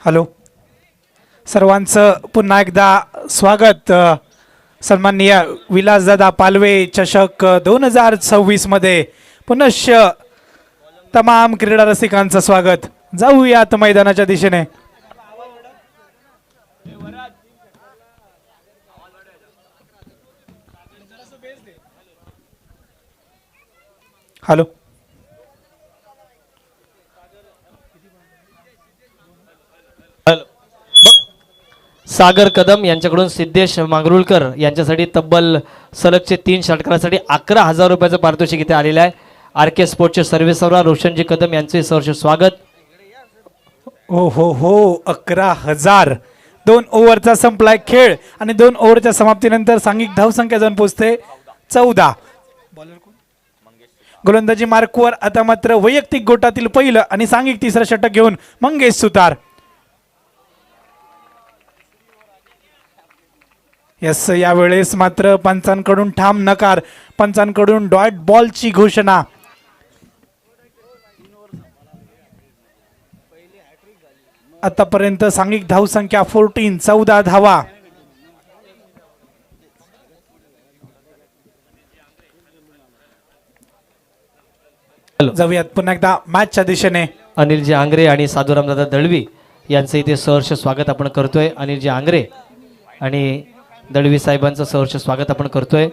Hello, सर्वांचं पुन्हा एकदा स्वागत. सन्माननीय विलासदादा पालवे चषक 2026 मध्ये पुनश्च तमाम क्रीडा रसिकांचं स्वागत. जाऊयात मैदानाच्या दिशेने. हॅलो, सागर कदम यांच्याकडून सिद्धेश मांगरुळकर यांच्यासाठी तब्बल सलगचे 3 षटकारासाठी 11,000 रुपयाचं पारितोषिक इथे आलेलं आहे. आर के स्पोर्टचे सर्वेसर्वा रोशनजी कदम यांचे सहर्ष स्वागत. ओ हो 11,000. 2 ओव्हरचा संपलाय खेळ आणि 2 ओव्हरच्या समाप्तीनंतर सांघिक धावसंख्या जाऊन पोहोचते 14. गोलंदाजी मार्कवर आता मात्र वैयक्तिक गोटातील पहिलं आणि सांघिक तिसरं षटक घेऊन मंगेश सुतार. यस, यावेळेस मात्र पंचांकडून ठाम नकार, पंचांकडून डॉट बॉलची घोषणा. आतापर्यंत सांघिक धावसंख्या 14 धावा. जाऊयात पुन्हा एकदा मॅचच्या दिशेने. अनिलजी आंग्रे आणि साधुरामदादा दळवी यांचं इथे सहर्ष स्वागत आपण करतोय. अनिलजी आंग्रे आणि दळवी साहेबांचं सहर्ष स्वागत आपण करतोय.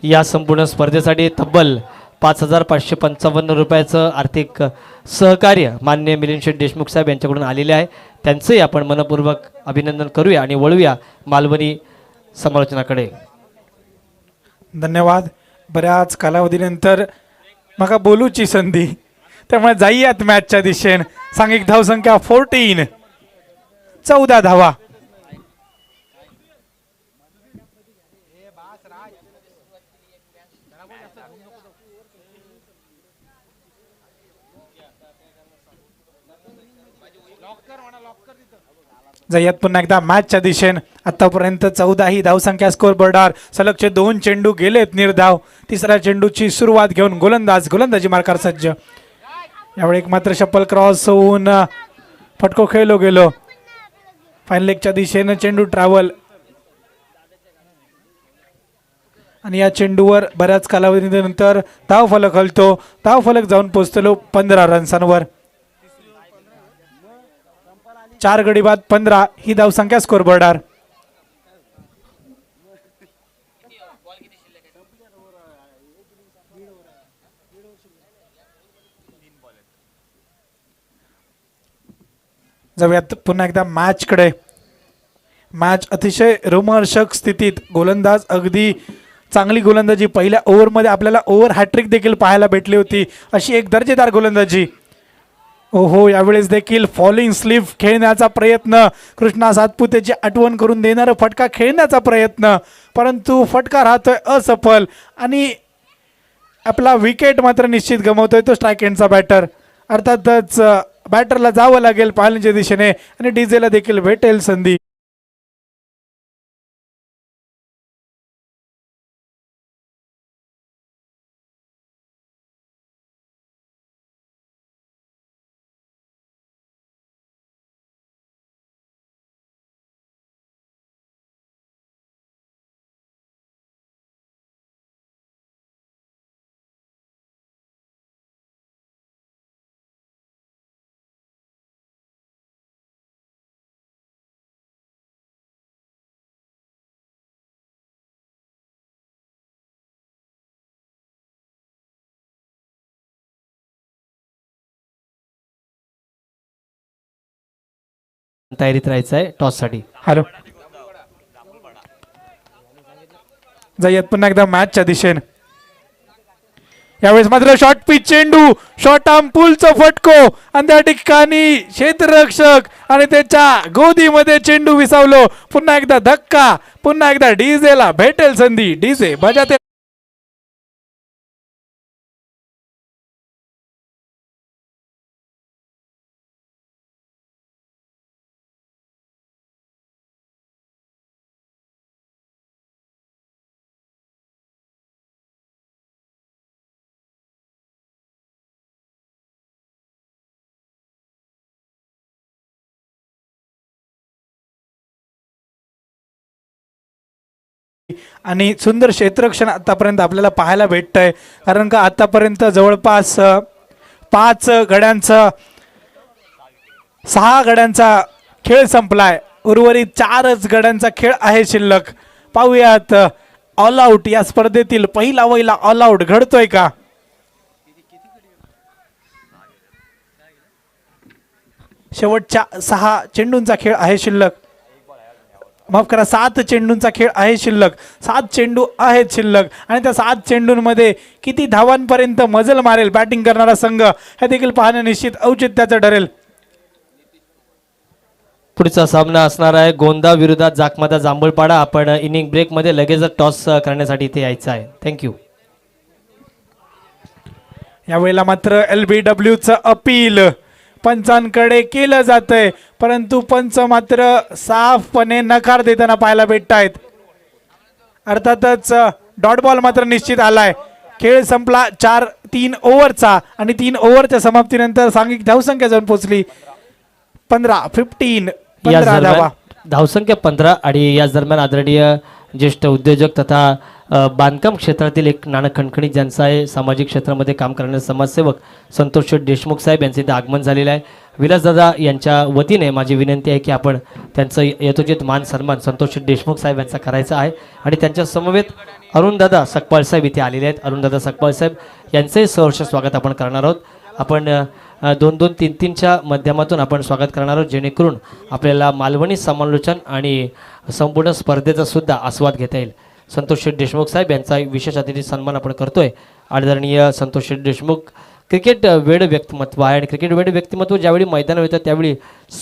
या संपूर्ण स्पर्धेसाठी तब्बल 5,555 रुपयाचं आर्थिक सहकार्य माननीय मिलिंद शेठ देशमुख साहेब यांच्याकडून आलेले आहे. त्यांचंही आपण मनपूर्वक अभिनंदन करूया आणि वळूया मालवणी समालोचनाकडे. धन्यवाद. बऱ्याच कालावधीनंतर मका बोलूची संधी, त्यामुळे जाईयात मॅचच्या दिशेने. सांघिक धावसंख्या 14 धावा. जाऊयात पुन्हा एकदा मॅचच्या दिशेने. आतापर्यंत 14 ही धावसंख्या स्कोर बोर्डावर. सलगचे 2 चेंडू गेलेत निर्धाव. तिसऱ्या चेंडूची सुरुवात घेऊन गोलंदाजी मार्कार सज्ज. यावेळी एक मात्र शपल क्रॉस होऊन फटको खेळलो गेलो. फायनल लेगच्या दिशेने चेंडू ट्रॅव्हल आणि या चेंडूवर बऱ्याच कालावधीनंतर धावफलक हलतो. धावफलक जाऊन पोहोचतो 15 रन्सांवर. 4 गडी बाद 15 ही धावसंख्या स्कोर बोर्डावर. जाऊयात पुन्हा एकदा मॅचकडे. मॅच अतिशय रोमहर्षक स्थितीत. गोलंदाज अगदी चांगली गोलंदाजी. पहिल्या ओव्हरमध्ये आपल्याला ओव्हर हॅट्रिक देखील पाहायला भेटली होती. अशी एक दर्जेदार गोलंदाजी. ओहो, यावेळेस देखील फॉलिंग स्लीप खेळण्याचा प्रयत्न. कृष्णा सातपुतेची आठवण करून देणारा फटका खेळण्याचा प्रयत्न, परंतु फटका राहतोय असफल आणि आपला विकेट मात्र निश्चित गमावतोय तो स्ट्राईक एंडचा बॅटर. अर्थातच बॅटरला जावं लागेल पालनच्या दिशेने आणि डीजेला देखील भेटेल संधी. तयारीत राहायचं आहे टॉससाठी. हॅलो, जाऊयात पुन्हा एकदा मॅचच्या दिशेने. यावेळेस मात्र शॉर्ट पिच चेंडू, शॉर्ट आर्म पुलचा फटको आणि त्या ठिकाणी क्षेत्ररक्षक आणि त्याच्या गोदीमध्ये चेंडू विसावलो. पुन्हा एकदा धक्का, पुन्हा एकदा डीजेला भेटेल संधी. डीजे बजाते. आणि सुंदर क्षेत्ररक्षण आतापर्यंत आपल्याला पाहायला भेटतंय. कारण का आतापर्यंत जवळपास 6 गड्यांचा खेळ संपलाय. उर्वरित 4च गड्यांचा खेळ आहे शिल्लक. पाहूयात ऑल आउट या स्पर्धेतील पहिला ऑल आउट घडतोय का. शेवटच्या 6 चेंडूंचा खेळ आहे शिल्लक. माफ करा, 7 चेंडूंचा खेळ आहे शिल्लक. 7 चेंडू आहेत शिल्लक आणि त्या 7 चेंडूंमध्ये किती धावांपर्यंत मजल मारेल बॅटिंग करणारा संघ हे देखील पाहणं निश्चित औचित्याचं ठरेल. पुढचा सामना असणार आहे गोंदा विरोधात जाकमादा जांभूळपाडा. आपण इनिंग ब्रेक मध्ये लगेच टॉस करण्यासाठी इथे यायचं आहे. थँक्यू. यावेळेला मात्र LBWचं अपील पंचांकडे केलं जातंय, परंतु पंच मात्र साफपणे नकार देताना पाहायला भेटत आहेत. अर्थातच डॉट बॉल मात्र निश्चित आलाय. खेळ संपला 3 ओव्हरचा आणि 3 ओव्हरच्या समाप्तीनंतर सांघिक धावसंख्या जाऊन पोहोचली 15 धावा. धावसंख्या 15 आणि याच दरम्यान आदरणीय ज्येष्ठ उद्योजक तथा बांधकाम क्षेत्रातील एक नाना खणखणीत ज्यांचा आहे सामाजिक क्षेत्रामध्ये काम करणारे समाजसेवक संतोष देशमुख साहेब यांचे इथे आगमन झालेलं आहे. विलासदादा यांच्या वतीने माझी विनंती आहे की आपण त्यांचं यथोचित मान सन्मान संतोष देशमुख साहेब यांचा करायचा आहे आणि त्यांच्या समवेत अरुणदादा सकपाळ साहेब इथे आलेले आहेत. अरुणदादा सकपाळ साहेब यांचंही सहर्ष स्वागत आपण करणार आहोत. आपण 2-2, 3-3च्या माध्यमातून आपण स्वागत करणार आहोत, जेणेकरून आपल्याला मालवणी समालोचन आणि संपूर्ण स्पर्धेचा सुद्धा आस्वाद घेता येईल. संतोष शेठ देशमुख साहेब यांचा विशेष अतिथी सन्मान आपण करतोय. आदरणीय संतोष शेठ देशमुख क्रिकेट वेड व्यक्तिमत्व आहे आणि क्रिकेट वेड व्यक्तिमत्व ज्यावेळी मैदानावर येतं त्यावेळी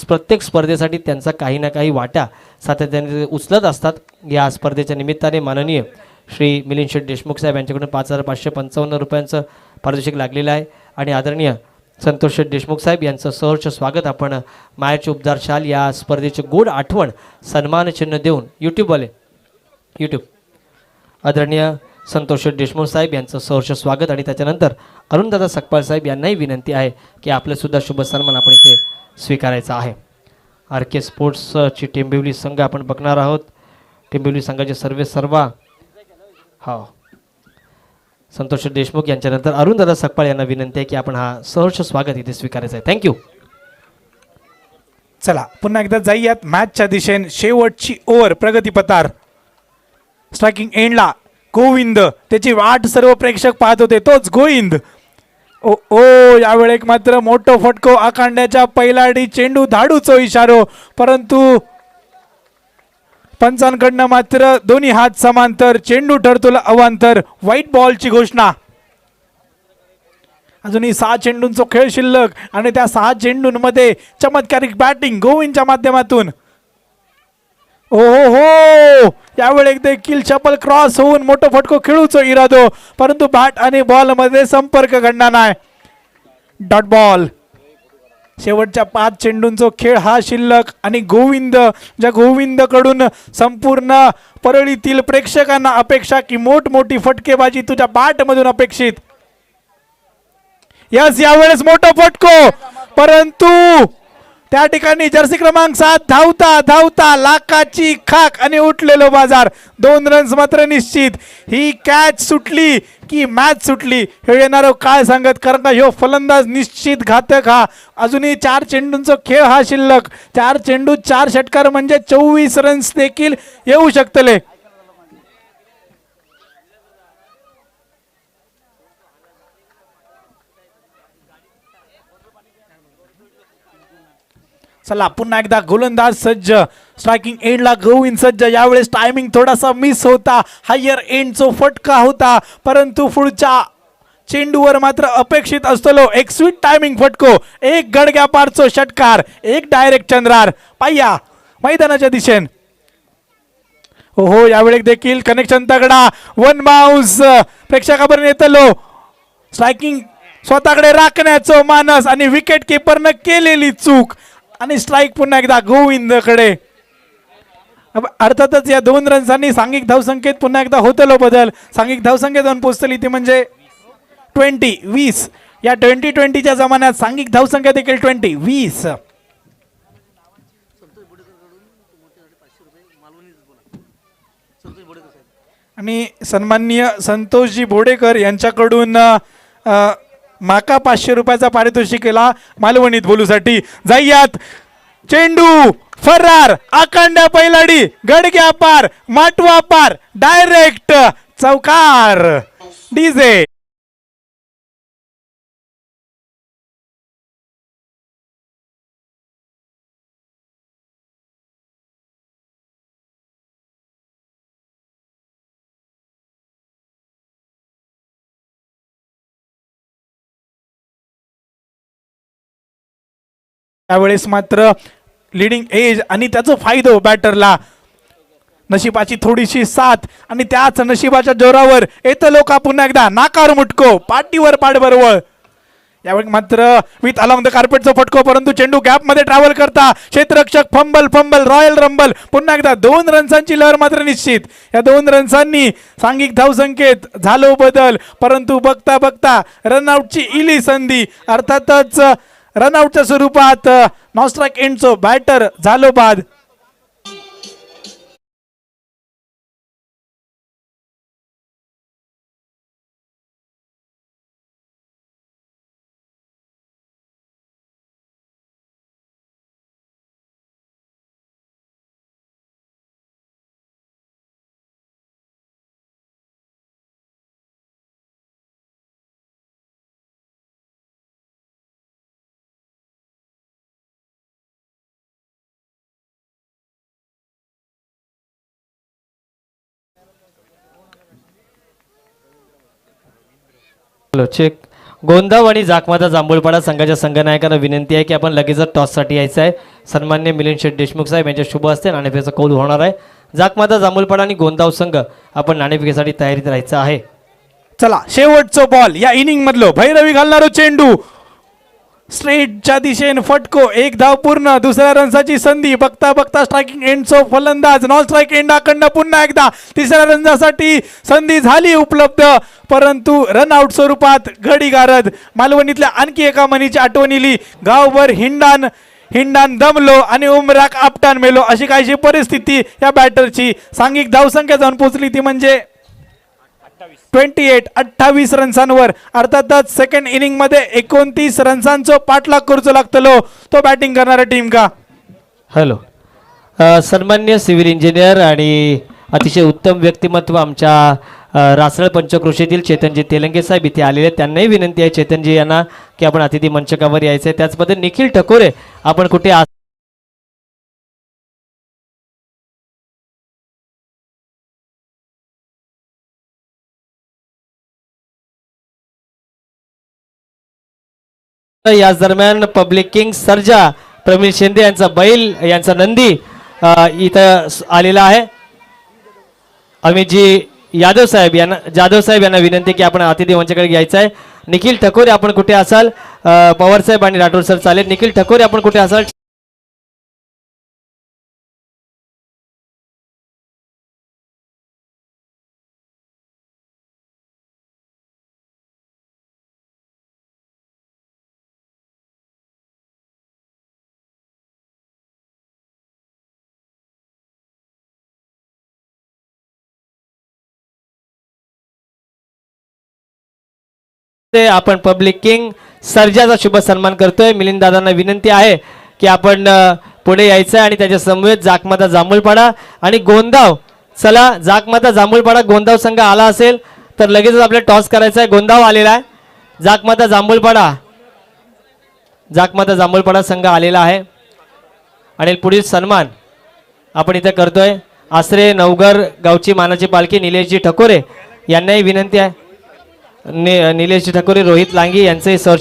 प्रत्येक स्पर्धेसाठी त्यांचा काही ना काही वाटा सातत्याने उचलत असतात. या स्पर्धेच्या निमित्ताने माननीय श्री मिलिंद शेठ देशमुख साहेब यांच्याकडून 5,555 रुपयांचं पारितोषिक लागलेलं आहे आणि आदरणीय संतोष शेठ देशमुख साहेब यांचं सहर्ष स्वागत आपण मायाची उपदार शाल या स्पर्धेची गोड आठवण सन्मान चिन्ह देऊन यूट्यूब आदरणीय संतोष शेठ देशमुख साहेब यांचं सहर्ष स्वागत आणि त्याच्यानंतर अरुणदादा सकपाळ साहेब यांनाही विनंती आहे की आपलंसुद्धा शुभ सन्मान आपण इथे स्वीकारायचा आहे. RK स्पोर्ट्सची टेंबिवली संघ आपण बघणार आहोत. टेंबिवली संघाचे सर्वा संतोष देशमुख यांच्यानंतर अरुणदादा सकपाळ यांना विनंती आहे की आपण हा सहर्ष स्वागत इथे स्वीकारायचं आहे. थँक्यू. चला पुन्हा एकदा जाऊयात मॅचच्या दिशेने. शेवटची ओव्हर प्रगतीपथार. स्ट्रायकिंग एंडला गोविंद, त्याची वाट सर्व प्रेक्षक पाहत होते, तोच गोविंद. ओ यावेळेस मात्र मोठं फटको आखांड्याच्या पहिलाडी चेंडू धाडूचो इशारो, परंतु पंचांकडनं मात्र दोन्ही हात समांतर, चेंडू ठरतो अवांतर. व्हाईट बॉलची घोषणा. अजूनही 6 चेंडूंचा खेळ शिल्लक आणि त्या 6 चेंडूंमध्ये चमत्कारिक बॅटिंग गोविंदच्या माध्यमातून. हो यावेळेस देखील चपल क्रॉस होऊन मोठं फटको खेळूचो इरादो, परंतु बॅट आणि बॉल मध्ये संपर्क घडणार नाही. Dot ball. शेवटच्या 5 चेंडूंचा खेळ हा शिल्लक आणि ज्या गोविंदकडून संपूर्ण परळीतील प्रेक्षकांना अपेक्षा की मोठमोठी फटकेबाजी तुझ्या बॅट मधून अपेक्षित. यस यावेळेस मोठा फटको, परंतु त्या ठिकाणी जर्सी क्रमांक 7 धावता लाखाची खाक आणि उठलेलो बाजार. 2 रन्स मात्र निश्चित. ही कॅच सुटली की मॅच सुटली हे येणार काय सांगत, कारण का ह्यो फलंदाज निश्चित घातक हा. अजूनही 4 चेंडूंचा खेळ हा शिल्लक. 4 चेंडू 4 षटकार म्हणजे 24 रन्स देखील येऊ शकतले. चला पुन्हा एकदा गोलंदाज सज्ज. स्ट्रायकिंग एंडला गोविंद सज्ज. यावेळेस टायमिंग थोडासा मिस होता, हायर एंडचा फटका होता, परंतु पुढच्या चेंडूवर मात्र अपेक्षित असतो एक स्वीट टायमिंग फटको. एक गडग्या पारचो षटकार, एक डायरेक्ट चंद्रार. पाह्या मैदानाच्या दिशेने. हो यावेळेस देखील कनेक्शन तगडा. 1 बाउन्स प्रेक्षकापर्यंत येतलो. स्ट्रायकिंग स्वतःकडे राखण्याचं मानस आणि विकेट किपरनं केलेली चूक आणि स्ट्राईक पुन्हा एकदा गोविंदकडे. अर्थातच या 2 रन्सांनी सांघिक धावसंख्येत पुन्हा एकदा होतलो बदल. सांघिक धावसंख्येत जाऊन पोहोचली ती म्हणजे 20. या 20-20च्या जमान्यात सांघिक धावसंख्या देखील 20. आणि सन्माननीय संतोषजी बोडेकर यांच्याकडून माका 500 रुपयाचा पारितोषिकेला मालवणीत बोलूसाठी जाईयात. चेंडू फरार आकांड्या पैलाडी गडग्या पार माटवा पार डायरेक्ट चौकार. डीजे त्यावेळेस मात्र लिडिंग एज आणि त्याचा फायदा बॅटरला. नशिबाची थोडीशी साथ आणि त्याच नशिबाच्या जोरावर येतं लोका पुन्हा एकदा नाकार मुटको पाठीवर पाठबरोबर. यावेळी मात्र विथ अलॉंग द कार्पेटचा फटको, परंतु चेंडू गॅप मध्ये ट्रॅव्हल करता क्षेत्ररक्षक फंबल फंबल रॉयल रंबल. पुन्हा एकदा 2 रन्सांची लहर मात्र निश्चित. या 2 रन्सांनी सांघिक धावसंख्येत झालो बदल, परंतु बघता बघता रनआउटची इली संधी. अर्थातच रनआउटच्या स्वरूपात नॉन स्ट्राईक एंडचो बॅटर झालो बाद. चेक. गोंदाव आणि जाखमाता जांभूळपाडा संघाच्या संघनायकांना विनंती आहे की आपण लगेचच टॉससाठी यायचं आहे. सन्मान्य मिलिंद शेठ देशमुख साहेब यांच्या शुभ हस्ते नाणेफेकीचा कौल होणार आहे. जाखमाता जांभूळपाडा आणि गोंदाव संघ आपण नाणेफेकीसाठी तयारीत राहायचं आहे. चला शेवटचा बॉल या इनिंग मधलो भैरवी घालणारो चेंडू स्ट्रेटच्या दिशेने फटको. 1 धाव पूर्ण. दुसऱ्या रन्साची संधी. बघता बघता स्ट्रायकिंग एंडचो फलंदाज नॉन स्ट्राईक एंड आखंड पुन्हा एकदा. तिसऱ्या रन्सासाठी संधी झाली उपलब्ध, परंतु रनआउट स्वरूपात घडी गारद. मालवणीतल्या आणखी एका मनीची आठवण इली. गावभर हिंडान हिंडान दमलो आणि उमराक आपटान मेलो अशी काहीशी परिस्थिती या बॅटरची. सांघिक धावसंख्या जाऊन पोहोचली ती म्हणजे 28 रन्सांवर. अर्थातच सेकंड इनिंग मध्ये 29 रन्सांचं पाठलाग करूच लागतलो तो बॅटिंग करणारा टीम का. हॅलो. सन्मान्य सिव्हिल इंजिनियर आणि अतिशय उत्तम व्यक्तिमत्व आमच्या रासळ पंचक्रोशीतील चेतनजी तेलंगे साहेब इथे आलेले आहेत. त्यांनाही विनंती आहे चेतनजी यांना की आपण अतिथी मंचकावर यायचं आहे. त्याचबद्दल निखिल ठकोरे आपण कुठे याच दरम्यान पब्लिक किंग सर्जा प्रवीण शिंदे यांचा बैल यांचा नंदी इथं आलेला आहे. अमितजी जाधव साहेब यांना विनंती की आपण अतिथी मंचाकडे घ्यायचं आहे. निखिल ठकोरे आपण कुठे असाल. पवार साहेब आणि राठोड सर चालेल. निखिल ठकोरे आपण कुठे असाल. आपण पब्लिक किंग सर्जाचा शुभ सन्मान करतोय. मिलिंद दादांना विनंती आहे की आपण पुढे यायचं आणि त्याच्या समवेत जाखमाता जांभूळपाडा आणि गोंदाव. चला जाखमाता जांभूळपाडा गोंदाव संघ आला असेल तर लगेचच आपल्याला टॉस करायचा आहे. गोंदाव आलेला आहे. जाखमाता जांभूळपाडा संघ आलेला आहे आणि पुढील सन्मान आपण इथे करतोय. आसरे नवघर गावची मानाची पालखी निलेशजी ठकोरे यांनाही विनंती आहे. निलेश ठाकरे रोहित लांगी यांचे सर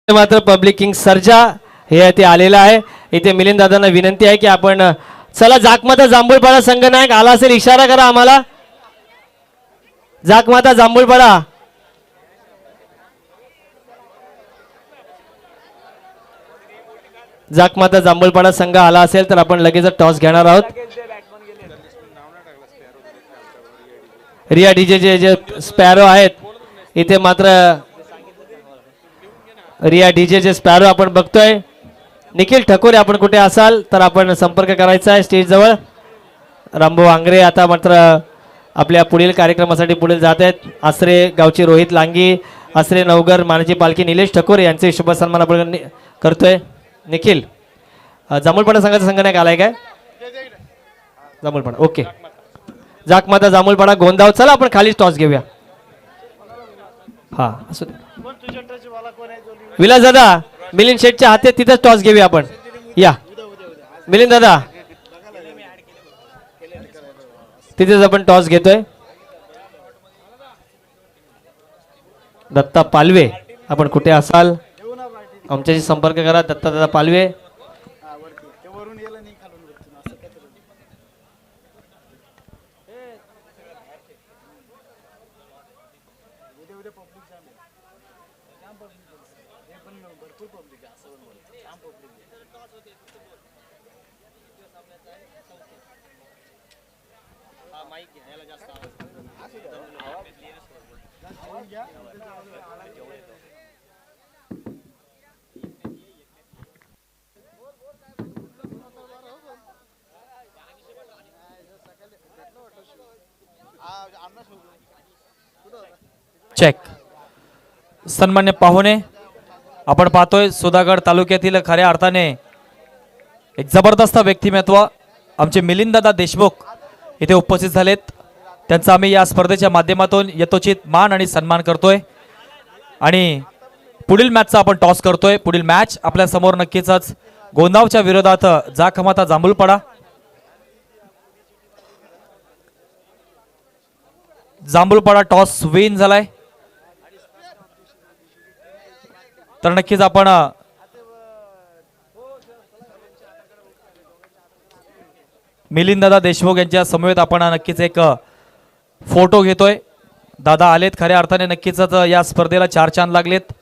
मात्र पब्लिक किंग सर्जा हे ते आलेला आहे. इथे मिलिंद दादांना विनंती आहे की आपण चला जाकमाता जांभूळपाडा संघनायक आला असेल इशारा करा आम्हाला. जाकमाता जांभूळपाडा जाकमाता जांभूळपाडा संघ आला असेल तर आपण लगेच टॉस घेणार आहोत. रिया डीजे जे स्पॅरो आहेत इथे मात्र रिया डीजे जे स्पॅरो आपण बघतोय. निखिल ठकोरे आपण कुठे असाल तर आपण संपर्क करायचा आहे स्टेज जवळ. रामभाऊ आंग्रे आता मात्र आपल्या पुढील कार्यक्रमासाठी पुढे जात आहेत. आसरे गावचे रोहित लांगी, आसरे नवगर मानाची पालखी निलेश ठकोरे यांचे शुभ सन्मान आपण करतोय. निखिल जांभूळपाडा संघाचा संघनायक आलाय काय? जांभूळपाडा ओके. जाकमाता जांभूळपाडा गोंदाव. चला आपण खाली टॉस घेऊया. हा असू दे. विलास दादा मिलिंद शेठच्या हाती तिथेच टॉस घेऊया आपण. या मिलिंद दादा तिथेच आपण टॉस घेतोय. दत्ता पालवे आपण कुठे असाल आमच्याशी संपर्क करा. दत्ता दादा पालवे. चेक. सन्मान्य पाहुणे, आपण पाहतोय सुधागड तालुक्यातील खऱ्या अर्थाने एक जबरदस्त व्यक्तिमत्व आमचे मिलिंददादा देशमुख इथे उपस्थित झालेत. त्यांचा आम्ही या स्पर्धेच्या माध्यमातून यथोचित मान आणि सन्मान करतोय आणि पुढील मॅचचा आपण टॉस करतोय. पुढील मॅच आपल्या समोर नक्कीच गोंदावच्या विरोधात जाखमाता जांभूळपाडा. जांभूळपाडा टॉस विन झालाय तर नक्कीच आपण मिलिंददादा देशमुख यांच्या समवेत आपण नक्कीच एक फोटो घेतोय. दादा आलेत खऱ्या अर्थाने नक्कीच या स्पर्धेला 4 चांद लागलेत.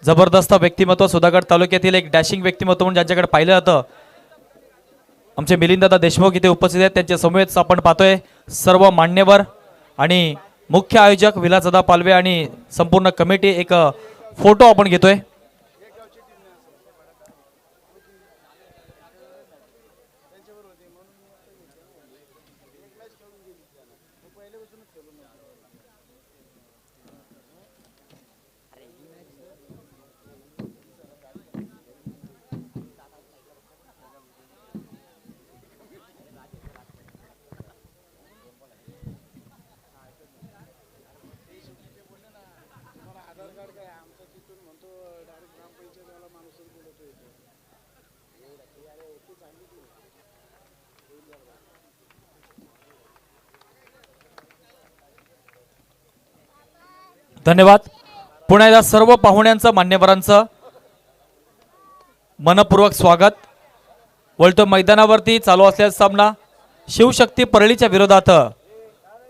जबरदस्त व्यक्तिमत्व सुधागड तालुक्यातील एक डॅशिंग व्यक्तिमत्व म्हणून ज्यांच्याकडे पाहिलं जातं आमचे मिलिंददादा देशमुख इथे उपस्थित आहेत. त्यांच्या समवेत आपण पाहतोय सर्व मान्यवर आणि मुख्य आयोजक विलासदादा पालवे आणि संपूर्ण कमिटी एक फोटो आपण घेतोय. धन्यवाद. पुन्हा एकदा सर्व पाहुण्यांचं मान्यवरांचं मनपूर्वक स्वागत. वळतो मैदानावरती चालू असलेला सामना शिवशक्ती परळीच्या विरोधात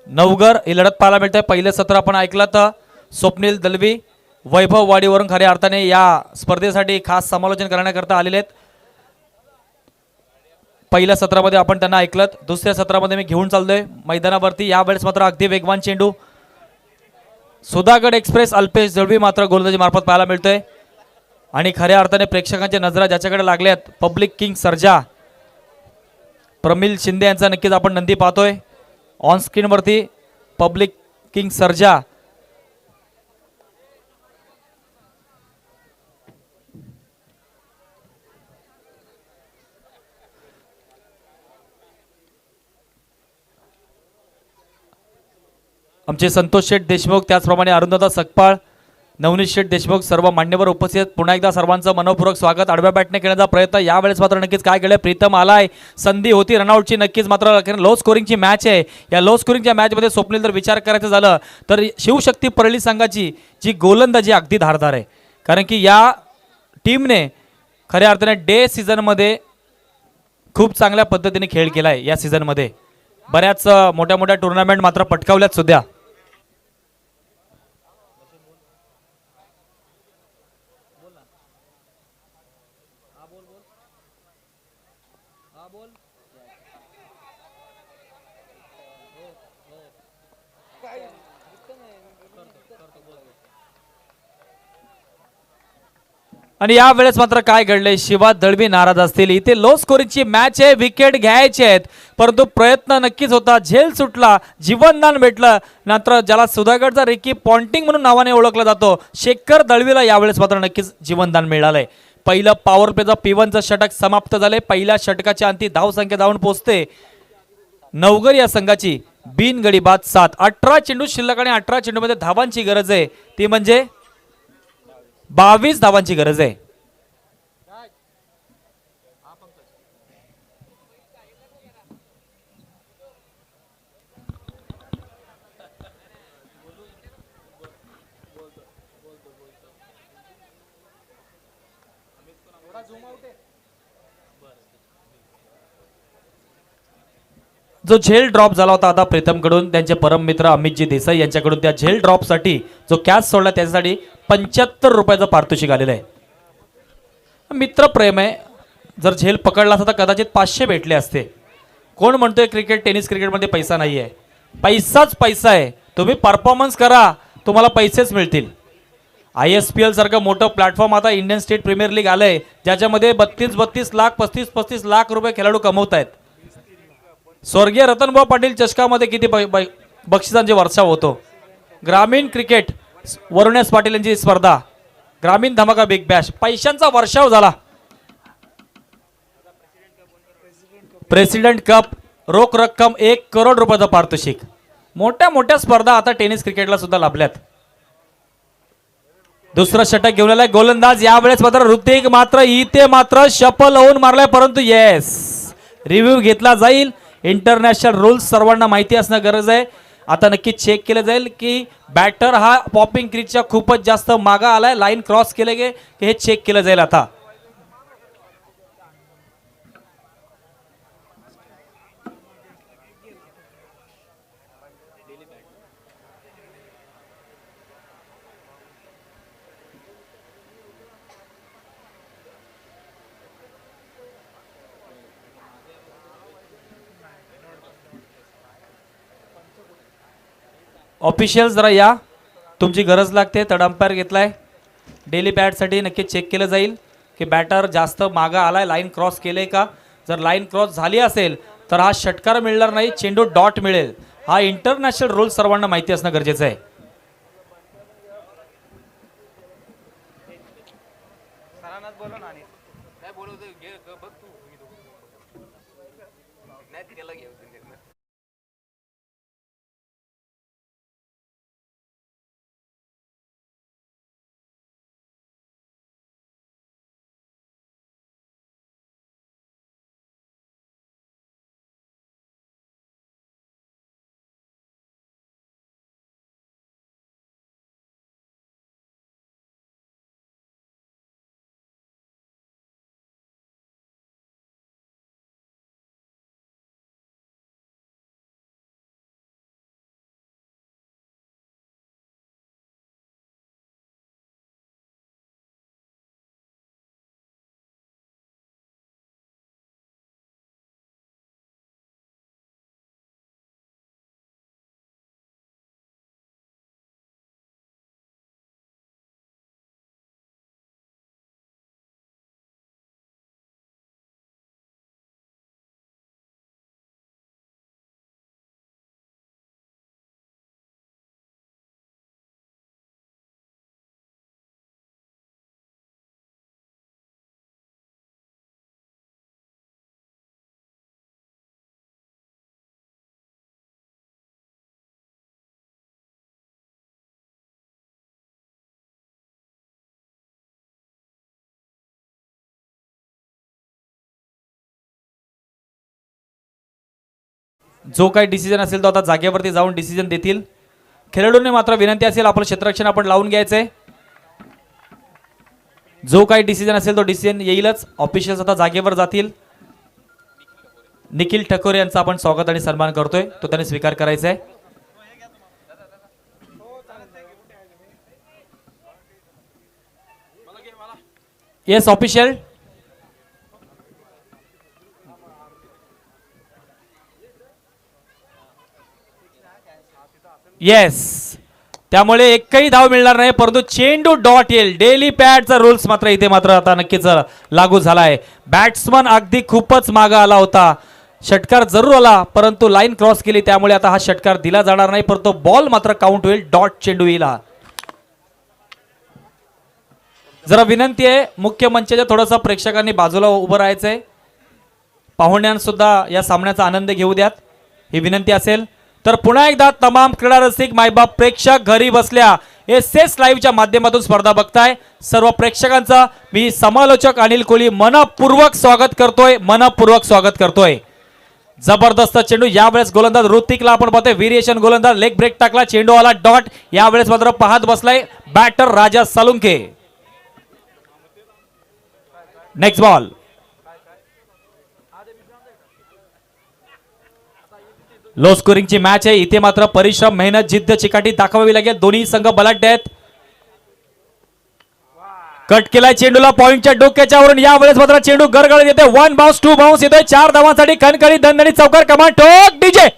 नवगर ही लढत पाहायला मिळते. पहिलं सत्र आपण ऐकलं तर स्वप्नील दलवी वैभव वाडीवरून खऱ्या अर्थाने या स्पर्धेसाठी खास समालोचन करण्याकरता आलेले आहेत. पहिल्या सत्रामध्ये आपण त्यांना ऐकलं. दुसऱ्या सत्रामध्ये मी घेऊन चाललोय मैदानावरती. यावेळेस मात्र अगदी वेगवान चेंडू सुधागड एक्सप्रेस अल्पेश जळवी मात्र गोलंदाजी मार्फत पाहायला मिळतोय आणि खऱ्या अर्थाने प्रेक्षकांच्या नजरा ज्याच्याकडे लागल्यात पब्लिक किंग सर्जा प्रमिल शिंदे यांचा नक्कीच आपण नंदी पाहतोय ऑन स्क्रीनवरती. पब्लिक किंग सर्जा आमचे संतोष शेठ देशमुख त्याचप्रमाणे अरुंधता सकपाळ नवनीत शेठ देशमुख सर्व मान्यवर उपस्थित आहेत. पुन्हा एकदा सर्वांचं मनपूर्वक स्वागत. आडव्या बॅटने खेळण्याचा प्रयत्न यावेळेस मात्र नक्कीच काय केलं प्रीतम आलाय. संधी होती रनआउटची नक्कीच मात्र लो स्कोरिंगची मॅच आहे. या लो स्कोरिंगच्या मॅचमध्ये स्वप्नील जर विचार करायचा झालं तर शिवशक्ती परळी संघाची जी गोलंदाजी अगदी धारदार आहे. कारण की या टीमने खऱ्या अर्थाने डे सीझनमध्ये खूप चांगल्या पद्धतीने खेळ केला आहे. या सीझनमध्ये बऱ्याच मोठ्या मोठ्या टुर्नामेंट मात्र पटकावल्यात सुद्धा. आणि या वेळेस मात्र काय घडलंय, शिवा दळवी नाराज असतील. इथे लो स्कोरिंगची मॅच आहे, विकेट घ्यायचे आहेत, परंतु प्रयत्न नक्कीच होता. झेल सुटला, जीवनदान भेटलं. नंतर ज्याला सुधागडचा रिकी पॉन्टिंग म्हणून नावाने ओळखला जातो, शेखर दळवीला यावेळेस मात्र नक्कीच जीवनदान मिळालंय. पहिलं पॉवर प्लेचा P1चं षटक समाप्त झालंय. पहिल्या षटकाच्या अंती धावसंख्या जाऊन पोहोचते नवगर या संघाची बिनगडी बाद 7. 18 चेंडू शिल्लक आणि 18 चेंडूमध्ये धावांची गरज आहे, ती म्हणजे 22 धावांची गरज आहे. जो झेल ड्रॉप झाला होता आता प्रीतमकडून, त्यांचे परम मित्र अमितजी देसाई यांच्याकडून त्या झेल ड्रॉपसाठी जो कॅच सोडला त्याच्यासाठी 75 रुपयाचं पारितोषिक आलेलं आहे. मित्रप्रेम आहे. जर झेल पकडला असता तर कदाचित 500 भेटले असते. कोण म्हणतोय टेनिस क्रिकेटमध्ये पैसा नाही आहे? पैसाच पैसा आहे. तुम्ही परफॉर्मन्स करा, तुम्हाला पैसेच मिळतील. ISPL सारखं मोठं प्लॅटफॉर्म आता इंडियन स्टेट प्रीमियर लीग आलंय, ज्याच्यामध्ये 32 लाख 35 लाख रुपये खेळाडू कमवत आहेत. स्वर्गीय रतनभाऊ पाटील चषकामध्ये किती बक्षिसांची वर्षाव होतो. ग्रामीण क्रिकेट वरुणेश पाटील यांची स्पर्धा, ग्रामीण धमाका बिग बॅश, पैशांचा वर्षाव झाला. प्रेसिडेंट कप रोख रक्कम 1 करोड रुपयाचं पारितोषिक. मोठ्या मोठ्या स्पर्धा आता टेनिस क्रिकेटला सुद्धा लाभल्यात. दुसरं षटक घेऊन आलाय गोलंदाज यावेळेस मात्र ऋतिक, मात्र इथे मात्र शफल होऊन मारलाय, परंतु येस रिव्ह्यू घेतला जाईल. इंटरनॅशनल रूल्स सर्वांना माहिती असणं गरज आहे. आता नक्की चेक केलं जाईल की बॅटर हा पॉपिंग क्रीजच्या खूपच जास्त मागा आलाय, लाईन क्रॉस केले गे हे चेक केलं जाईल. आता ऑफिशियल जरा या, तुमची गरज लागते. तड अंपायर घेतलाय. डेली बॅटसाठी नक्की चेक केलं जाईल की बॅटर जास्त मागा आलाय, लाईन क्रॉस केले का. जर लाईन क्रॉस झाली असेल तर हा षटकार मिळणार नाही, चेंडू डॉट मिळेल. हा इंटरनॅशनल रूल सर्वांना माहिती असणं गरजेचं आहे. जो काही डिसिजन असेल तो आता जागेवरती जाऊन डिसिजन देतील. खेळाडूंनी मात्र विनंती असेल आपलं क्षेत्ररक्षण आपण लावून घ्यायचंय. जो काही डिसिजन असेल तो डिसिजन येईलच. ऑफिशियल्स आता जागेवर जातील. निखिल ठकोरे यांचा आपण स्वागत आणि सन्मान करतोय, तो त्यांनी स्वीकार करायचा आहे. Yes official. येस, त्यामुळे एकही धाव मिळणार नाही, परंतु चेंडू डॉट येईल. डेली पॅडचा रूल्स मात्र इथे मात्र आता नक्कीच लागू झालाय. बॅट्समन अगदी खूपच मागा आला होता, षटकार जरूर आला परंतु लाईन क्रॉस केली, त्यामुळे आता हा षटकार दिला जाणार नाही, परंतु बॉल मात्र काउंट होईल. डॉट चेंडू येईल. जरा विनंती आहे, मुख्य मंचाच्या थोडंसं प्रेक्षकांनी बाजूला उभं राहायचंय. पाहुण्यांसुद्धा या सामन्याचा आनंद घेऊ द्यात, ही विनंती असेल. तर पुन्हा एकदा तमाम क्रीडा रसिक, मायबाप, प्रेक्षक घरी बसल्या SS लाईव्हच्या माध्यमातून स्पर्धा बघताय सर्व प्रेक्षकांचा मी समालोचक अनिल कोहली मनपूर्वक स्वागत करतोय. जबरदस्त चेंडू, यावेळेस गोलंदाज ऋतिकला आपण पाहतोय व्हेरिएशन गोलंदाज, लेग ब्रेक टाकला, चेंडू आला डॉट. यावेळेस मात्र पाहत बसलाय batter Raja Salunke. Next ball. Low स्कोरिंगची मॅच आहे, इथे मात्र परिश्रम, मेहनत, जिद्द, चिकाटी दाखवावी लागेल. दोन्ही संघ बलाढ्य आहेत. कट केलाय चेंडूला पॉइंटच्या डोक्याच्या वरून. यावेळेस मात्र चेंडू गरगळत येते. 1 बाउन्स 2 बाउन्स येतोय. 4 धावांसाठी खणखणी दणदणी चौकार. कमान ठोक डीजे.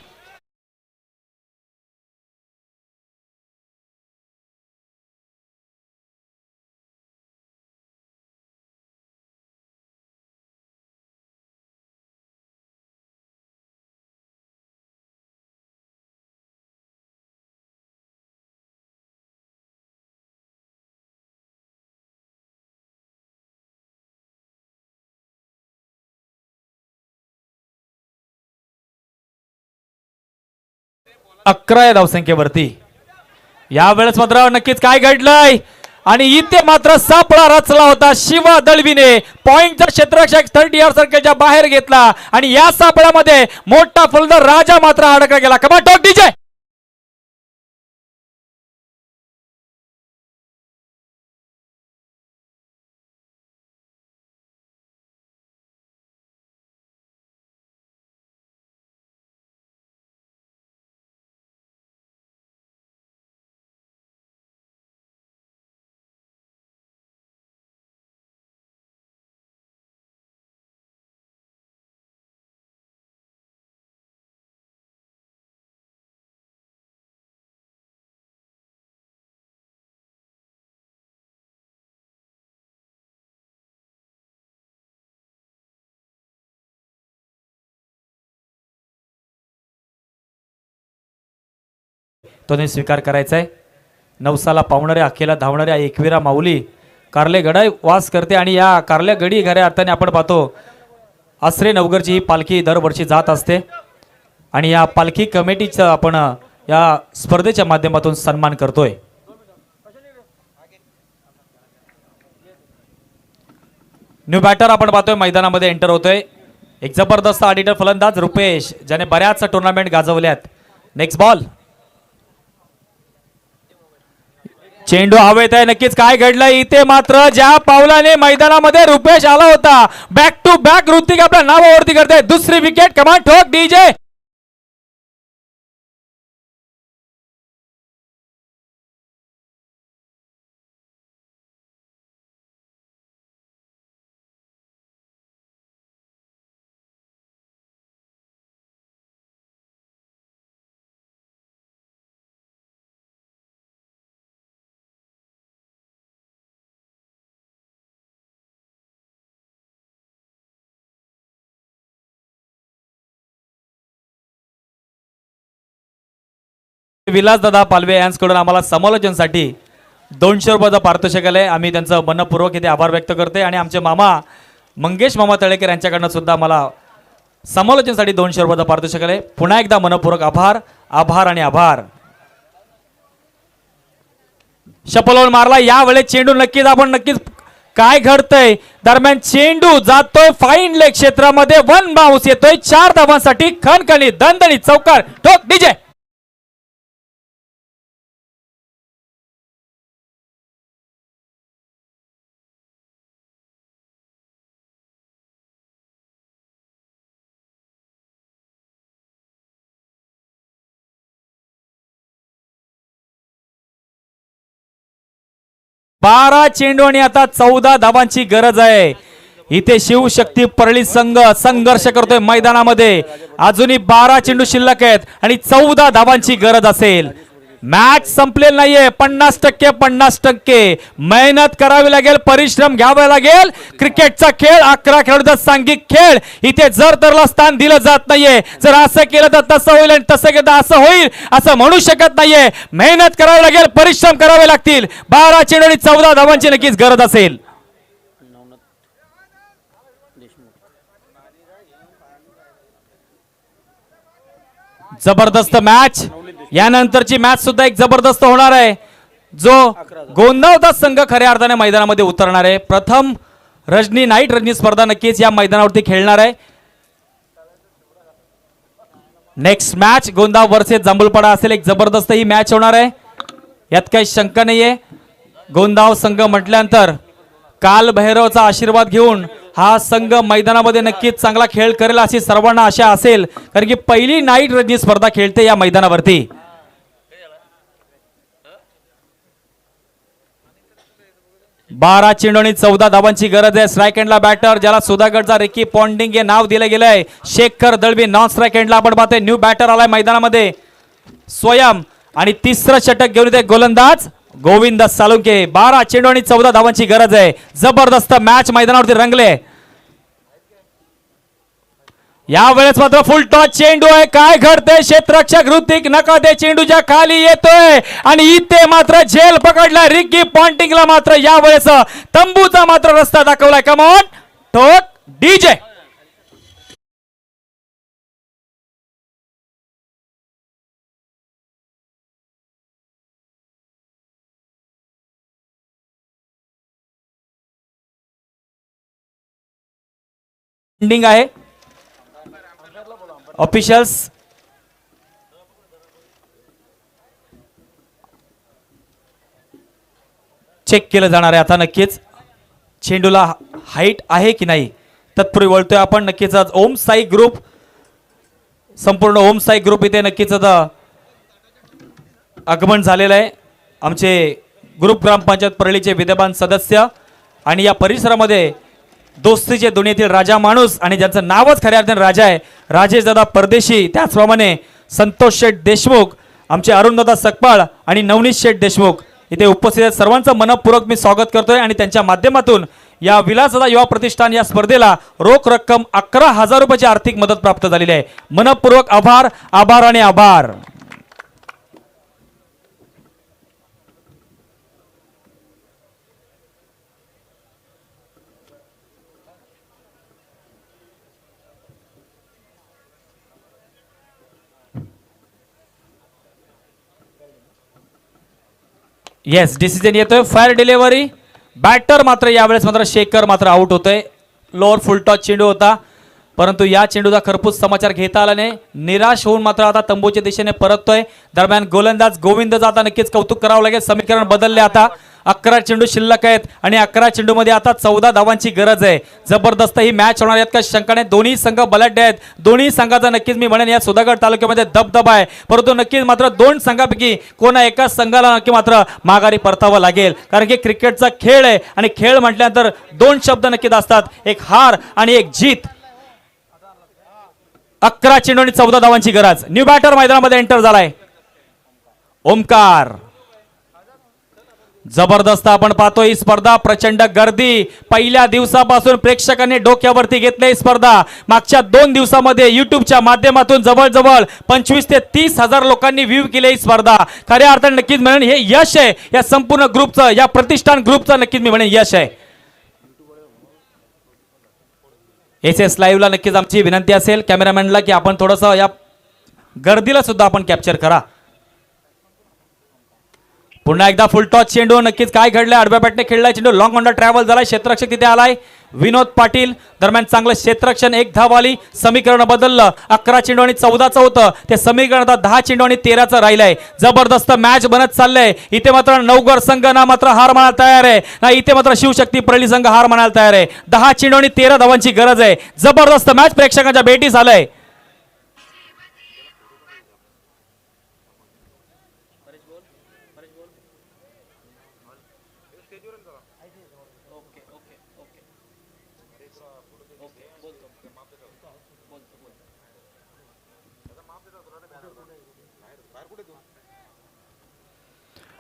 अकरा या धावसंख्येवरती. यावेळेस मात्र नक्कीच काय घडलंय आणि इथे मात्र सापळा रचला होता. शिवा दळवीने पॉइंटचा क्षेत्ररक्षक 30 यार्ड सर्कलच्या बाहेर घेतला आणि या सापळ्यामध्ये मोठा फलंदाज राजा मात्र अडकला गेला. कमा टॉक डीजे. तो स्वीकार करायचा आहे. नवसाला पावणाऱ्या, अखेला धावणाऱ्या एकविरा माऊली कारले गडाई वास करते आणि या कारल्या गडी खऱ्या अर्थाने आपण पाहतो आसरे नवगरची ही पालखी दरवर्षी जात असते आणि या पालखी कमिटीचा आपण या स्पर्धेच्या माध्यमातून सन्मान करतोय. न्यू बॅटर आपण पाहतोय मैदानामध्ये एंटर होतोय. एक जबरदस्त ऑडिटर फलंदाज रुपेश, ज्याने बऱ्याच टुर्नामेंट गाजवल्यात. Next ball. चेंडू हवेत आहे. नक्कीच काय घडलं इथे मात्र ज्या पावलाने मैदानामध्ये रुपेश आला होता, बॅक टू बॅक ऋतिक आपल्या नावावरती करते. दुसरी विकेट. कमान ठोक डीजे. विलास दादा पालवे यांच्याकडून आम्हाला समालोचनासाठी 200 रुपयाचा पारितोषिक आलंय. आम्ही त्यांचं मनपूर्वक इथे आभार व्यक्त करते आणि आमचे मामा मंगेश मामा तळेकर यांच्याकडनं सुद्धा मला समालोचनासाठी 200 रुपयाचा पारितोषिक आलंय. पुन्हा एकदा मनपूर्वक आभार, आभार आणि आभार. शपलवून मारला. यावेळेस चेंडू नक्कीच काय घडतंय दरम्यान चेंडू जातोय फाईन लेग क्षेत्रामध्ये. 1 बाउन्स येतोय. 4 धावांसाठी खणखणी दणदणी चौकार. ठोक डीजे. 12 चेंडू आणि आता 14 धावांची गरज आहे. इथे शिवशक्ती परळी संघ संघर्ष करतोय मैदानामध्ये. अजूनही 12 चेंडू शिल्लक आहेत आणि 14 धावांची गरज असेल. मॅच संपलेला नाहीये. 50% मेहनत करावी लागेल, परिश्रम घ्यावे लागेल. क्रिकेटचा खेळ 11 खेळाडूंचा सांघिक खेळ. इथे जर तरला स्थान दिलं जात नाहीये. जर असं केलं तर तसं होईल आणि तसं केलं तर असं होईल असं म्हणू शकत नाहीये. मेहनत करावी लागेल, परिश्रम करावे लागतील. 12 चेंडू आणि 14 धावांची नक्कीच गरज असेल. जबरदस्त मॅच. यानंतरची मॅच सुद्धा एक जबरदस्त होणार आहे. जो गोंदावता संघ खऱ्या अर्थाने मैदानामध्ये उतरणार आहे. प्रथम रजनी नाईट रजनी स्पर्धा नक्कीच या मैदानावरती खेळणार आहे. नेक्स्ट मॅच गोंदाव वर्सेस जांभूळपाडा असेल. एक जबरदस्त ही मॅच होणार आहे, यात काही शंका नाहीये. गोंदाव संघ म्हटल्यानंतर काल भैरवचा आशीर्वाद घेऊन हा संघ मैदानामध्ये नक्कीच चांगला खेळ करेल अशी सर्वांना आशा असेल, कारण की पहिली नाईट रजनी स्पर्धा खेळते या मैदानावरती. बारा चेंडू आणि 14 धावांची गरज आहे. स्ट्राईक एंडला बॅटर ज्याला सुधागडचा रिकी पॉन्डिंग हे नाव दिलं गेलंय. शेखर दळवी नॉन स्ट्राईक एंडला आपण पाहतोय. न्यू बॅटर आलाय मैदानामध्ये स्वयं. आणि तिसरं षटक घेऊन येते गोलंदाज गोविंद सालुंके. 12 चेंडू आणि 14 धावांची गरज आहे. जबरदस्त मॅच मैदानावरती रंगले. यावेळेस मात्र फुल टॉस चेंडू आहे. काय घडते? क्षेत्ररक्षक ऋतिक नकाते चेंडूच्या खाली येतोय आणि इथे मात्र झेल पकडला. रिकी पॉन्टिंगला मात्र यावेळेस तंबूचा मात्र रस्ता दाखवलाय. कमॉन ठोक डीजे. आहे ऑफिशियल्स. चेक केलं जाणार आहे आता नक्कीच चेंडूला हाईट आहे की नाही. तत्पूर्वी वळतोय आपण नक्कीच आज ओम साई ग्रुप, संपूर्ण ओम साई ग्रुप इथे नक्कीच आता आगमन झालेलं आहे. आमचे ग्रुप ग्रामपंचायत परळीचे विद्यमान सदस्य आणि या परिसरामध्ये दोस्तीचे दुनियेतील राजा माणूस आणि ज्यांचं नावच खऱ्या अर्थाने राजा आहे, राजेश दादा परदेशी. त्याचप्रमाणे संतोष शेठ देशमुख, आमचे अरुणदादा सकपाळ आणि नवनीत शेठ देशमुख इथे उपस्थित आहेत. सर्वांचं मनपूर्वक मी स्वागत करतोय आणि त्यांच्या माध्यमातून या विलासदादा युवा प्रतिष्ठान या स्पर्धेला रोख रक्कम 11,000 रुपयाची आर्थिक मदत प्राप्त झालेली आहे. मनपूर्वक आभार, आभार आणि आभार. येस, डिसिजन येतोय. Fire delivery. बॅटर मात्र यावेळेस मात्र शेखर मात्र आउट होतोय. लोअर फुल टॉस चेंडू होता, परंतु या चेंडूचा खरपूस समाचार घेता आला नाही. निराश होऊन मात्र आता तंबूच्या दिशेने परततोय. दरम्यान गोलंदाज गोविंद जाता नक्कीच कौतुक करावं लागेल. समीकरण बदलले. आता 11 चेंडू शिल्लक आहेत आणि 11 चेंडू मध्ये आता 14 धावांची गरज आहे. जबरदस्त ही मॅच होणार. यात का शंकाने दोन्ही संघ बलाढ्य आहेत. दोन्ही संघाचा नक्कीच मी म्हणेन या सुधागड तालुक्यामध्ये दबदबा आहे, परंतु नक्कीच मात्र दोन संघापैकी कोणा एका संघाला नक्की मात्र माघारी परतावं लागेल, कारण की क्रिकेटचा खेळ आहे आणि खेळ म्हटल्यानंतर दोन शब्द नक्कीच असतात, एक हार आणि एक जीत. 11 चेंडू आणि 14 धावांची गरज. न्यू बॅटर मैदानामध्ये एंटर झालाय ओमकार. जबरदस्त आपण पाहतोय ही स्पर्धा. प्रचंड गर्दी. पहिल्या दिवसापासून प्रेक्षकांनी डोक्यावरती घेतली स्पर्धा. मागच्या 2 दिवसामध्ये युट्यूबच्या माध्यमातून जवळजवळ 25 ते 30 हजार लोकांनी व्ह्यू केली ही स्पर्धा. खऱ्या अर्थाने नक्कीच म्हणेन हे यश आहे या संपूर्ण ग्रुपचं, या प्रतिष्ठान ग्रुपचं नक्कीच मी म्हणेन यश आहे. एसएस लाईव्हला नक्कीच आमची विनंती असेल कॅमेरामॅनला की आपण थोडंसं या गर्दीला सुद्धा आपण कॅप्चर करा. पुन्हा एकदा फुल टॉस चेंडू. नक्कीच काय घडलं? आडव्या बॅटने खेळलाय चेंडू. लॉंग ऑन द ट्रॅव्हल झालाय. क्षेत्ररक्षक तिथे आलाय विनोद पाटील. दरम्यान चांगलं क्षेत्ररक्षण. एक धाव आली. समीकरण बदललं. 11 चेंडू आणि 14चं होतं ते समीकरण आता 10 चेंडू आणि 13चं राहिलंय. जबरदस्त मॅच बनत चाललंय. इथे मात्र नवगर संघ ना मात्र हार मानायला तयार आहे, ना इथे मात्र शिवशक्ती परळी संघ हार मानायला तयार आहे. 10 चेंडू आणि 13 धावांची गरज आहे. जबरदस्त मॅच प्रेक्षकांच्या भेटीस आलंय.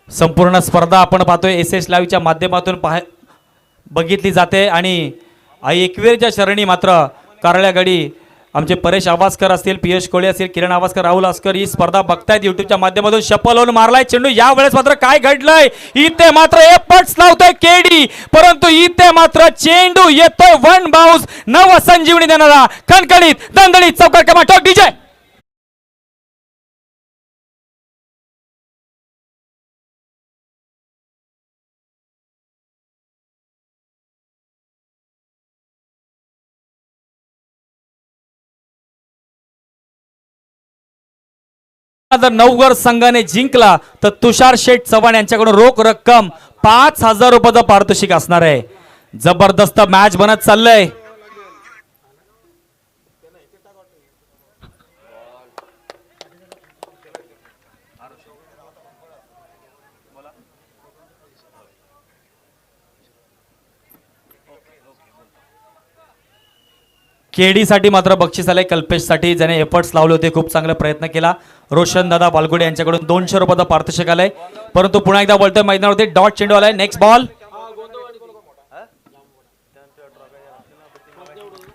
संपूर्ण स्पर्धा आपण पाहतोय एस एस लाईव्हच्या माध्यमातून बघितली जाते आणि आई एकवीरच्या शरणी मात्र कारळ्यागडी आमचे परेश आवासकर असतील, पियुष कोळे असतील, किरण आवासकर, राहुल आस्कर ही स्पर्धा बघतायत युट्यूबच्या माध्यमातून. शपल लावून मारलाय चेंडू. या वेळेस मात्र काय घडलंय इथे मात्र एफर्ट्स लावतोय केडी, परंतु इथे मात्र चेंडू येतोय वन बाउन्स. नव संजीवनी देणारा खणखणीत दणदणीत चौकार क्रमांक डीजे. जर नवघर संघाने जिंकला तर तुषार शेठ चव्हाण यांच्याकडून रोख रक्कम 5,000 रुपयाचं पारितोषिक असणार आहे. जबरदस्त मॅच बनत चाललंय. केडीसाठी मात्र बक्षीस आलंय कल्पेशसाठी, ज्याने एफर्ट्स लावले होते, खूप चांगला प्रयत्न केला. रोशन दादा बालगुडे यांच्याकडून 200 रुपयाचं पारितोषिक आलंय, परंतु पुन्हा एकदा बोलतोय मैदानावरती डॉट चेंडू आलाय. Next ball.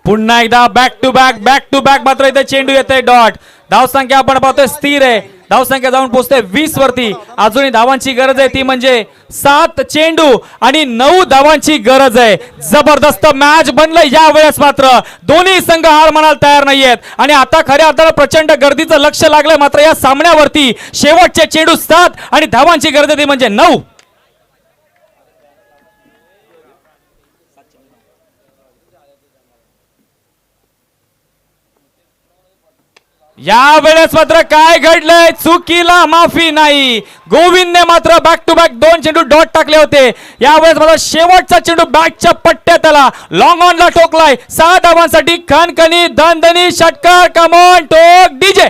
पुन्हा एकदा बॅक टू बॅक मात्र इथे चेंडू येतोय डॉट. धावसंख्या आपण पाहतोय स्थिर आहे, धावसंख्या जाऊन पोहोचते 20 वरती. अजूनही धावांची गरज आहे, ती म्हणजे 7 चेंडू आणि 9 धावांची गरज आहे. जबरदस्त मॅच बनलंय. या वेळेस मात्र दोन्ही संघ हार मानायला तयार नाहीयेत आणि आता खऱ्या अर्थानं प्रचंड गर्दीचं लक्ष लागलंय मात्र या सामन्यावरती. शेवटचे चेंडू 7 आणि धावांची गरज आहे ती म्हणजे 9. या वेळेस मात्र काय घडलंय, चुकीला माफी नाही. गोविंदने मात्र बॅक टू बॅक 2 चेंडू डॉट टाकले होते. यावेळेस मात्र शेवटचा चेंडू बॅकच्या पट्ट्यात आला, लॉंग ऑनला ठोकलाय. 6 धावांसाठी खणखणी दणदणी षटकार. कमॉन टोक डीजे.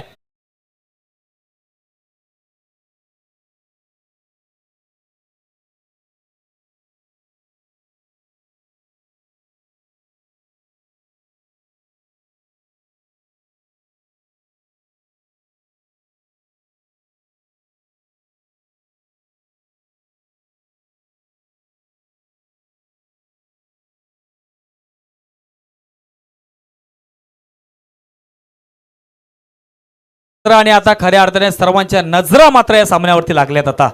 आणि आता खऱ्या अर्थाने सर्वांच्या नजरा मात्र या सामन्यावरती लागल्यात. आता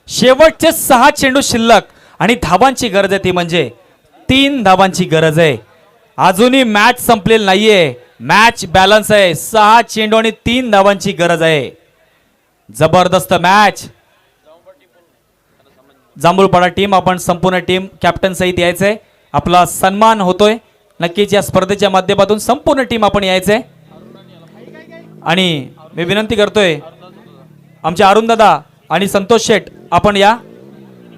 शेवटचे 6 चेंडू शिल्लक आणि धावांची गरज आहे ती म्हणजे 3 धावांची गरज आहे. अजूनही मॅच संपलेली नाहीये, मॅच बॅलन्स आहे. 6 चेंडू आणि 3 धावांची गरज आहे. जबरदस्त मॅच. जांभूळपाडा टीम, आपण संपूर्ण टीम कॅप्टन सहित यायचंय. आपला सन्मान होतोय. नक्कीच या स्पर्धेच्या माध्यमातून संपूर्ण टीम आपण यायचंय आणि मी विनंती करतोय आमचे अरुण दादा आणि संतोष शेठ, आपण या.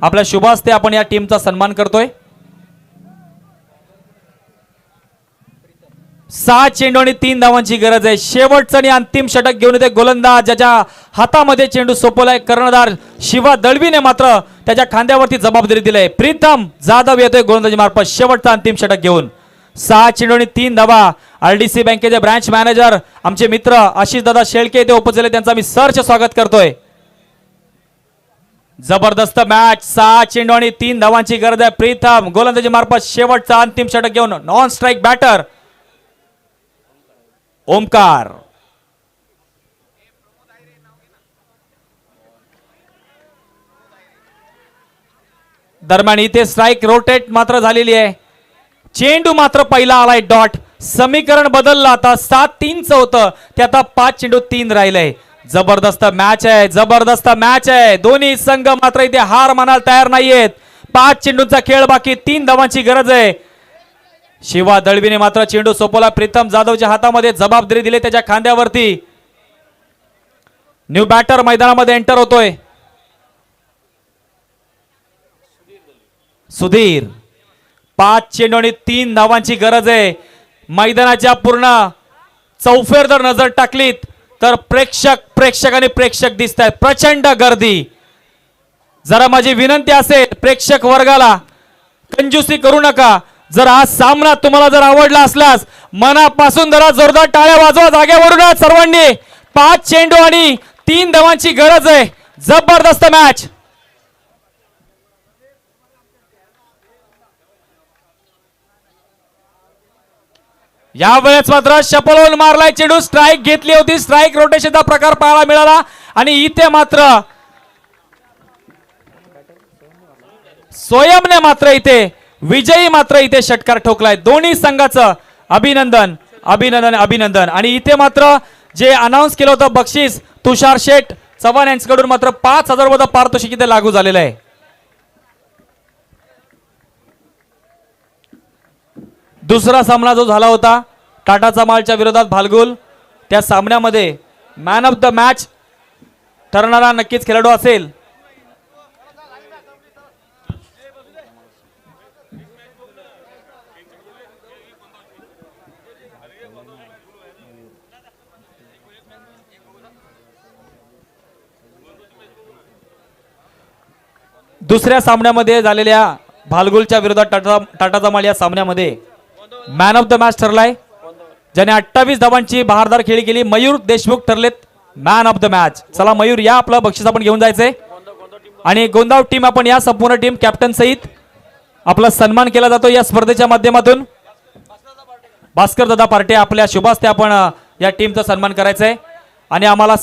आपल्या शुभ हस्ते आपण या टीमचा सन्मान करतोय. 6 चेंडू आणि 3 धावांची गरज आहे. शेवटचं आणि अंतिम षटक घेऊन येते गोलंदाज, ज्याच्या हातामध्ये चेंडू सोपवलाय. कर्णधार शिवा दळवीने मात्र त्याच्या खांद्यावरती जबाबदारी दिली. प्रीतम जाधव येतोय गोलंदाजी मार्फत शेवटचा अंतिम षटक घेऊन. 6 चेंडू आणि 3 धावा. आरडीसी बँकेचे ब्रांच मॅनेजर आमचे मित्र आशिष दादा शेळके येथे उपस्थित, त्यांचा मी सहर्ष स्वागत करतोय. जबरदस्त मॅच. 6 चेंडू आणि 3 धावांची गरज आहे. प्रीतम गोलंदाजी मार्फत शेवटचा अंतिम षटक घेऊन. Non strike batter Omkar. दरम्यान इथे स्ट्राइक रोटेट मात्र झालेली आहे. चेंडू मात्र पहिला आलाय डॉट. समीकरण बदललं, आता 7-3चं होतं ते आता 5 चेंडू 3 राहिलंय. जबरदस्त मॅच आहे, जबरदस्त मॅच आहे. दोन्ही संघ मात्र इथे हार मानायला तयार नाहीयेत. 5 चेंडूंचा खेळ बाकी, 3 धावांची गरज आहे. शिवा दळवीने मात्र चेंडू सोपवला. प्रीतम जाधवच्या हातामध्ये जबाबदारी दिली त्याच्या खांद्यावरती. न्यू बॅटर मैदानामध्ये एंटर होतोय सुधीर. 5 चेंडू आणि 3 धावांची गरज आहे. मैदानाच्या पूर्ण चौफेर जर नजर टाकलीत तर प्रेक्षक दिसत आहेत. प्रचंड गर्दी. जरा माझी विनंती असेल प्रेक्षक वर्गाला, कंजूसी करू नका. जर हा सामना तुम्हाला जर आवडला असल्यास मनापासून जरा जोरदार टाळ्या वाजवा जागेवरूनच सर्वांनी. 5 चेंडू आणि 3 धावांची गरज आहे. जबरदस्त मॅच. यावेळेस मात्र शपलवून मारलाय चेंडू. स्ट्राईक घेतली होती. स्ट्राईक रोटेशनचा प्रकार पाहायला मिळाला आणि इथे मात्र स्वयंने मात्र इथे विजयी मात्र इथे षटकार ठोकलाय. दोन्ही संघाचं अभिनंदन अभिनंदन अभिनंदन. आणि इथे मात्र जे अनाऊन्स केलं होतं बक्षीस तुषार शेठ चव्हाण यांच्याकडून मात्र 5,000 रुपये पारितोषिक इथे लागू झालेलं आहे. दुसरा सामना जो झाला होता टाटाचा मालच्या विरोधात भालगुल, त्या सामन्यामध्ये मॅन ऑफ द मॅच ठरणारा नक्कीच खेळाडू असेल दुसऱ्या सामन्यामध्ये झालेल्या भालगुलच्या विरोधात टाटाचा माल या सामन्यामध्ये मॅन ऑफ द मॅच ठरलाय, ज्याने 28 धावांची बहारदार खेळी केली. मयूर देशमुख ठरलेत मॅन ऑफ द मॅच. चला मयूर या, आपलं बक्षीस आपण घेऊन जायचंय. आणि गोंदाव टीम आपण या संपूर्ण टीम कॅप्टन सहित आपला सन्मान केला जातो या स्पर्धेच्या माध्यमातून. भास्कर दादा पार्टे आपल्या शुभास्ते आपण या टीमचा सन्मान करायचंय आणि आम्हाला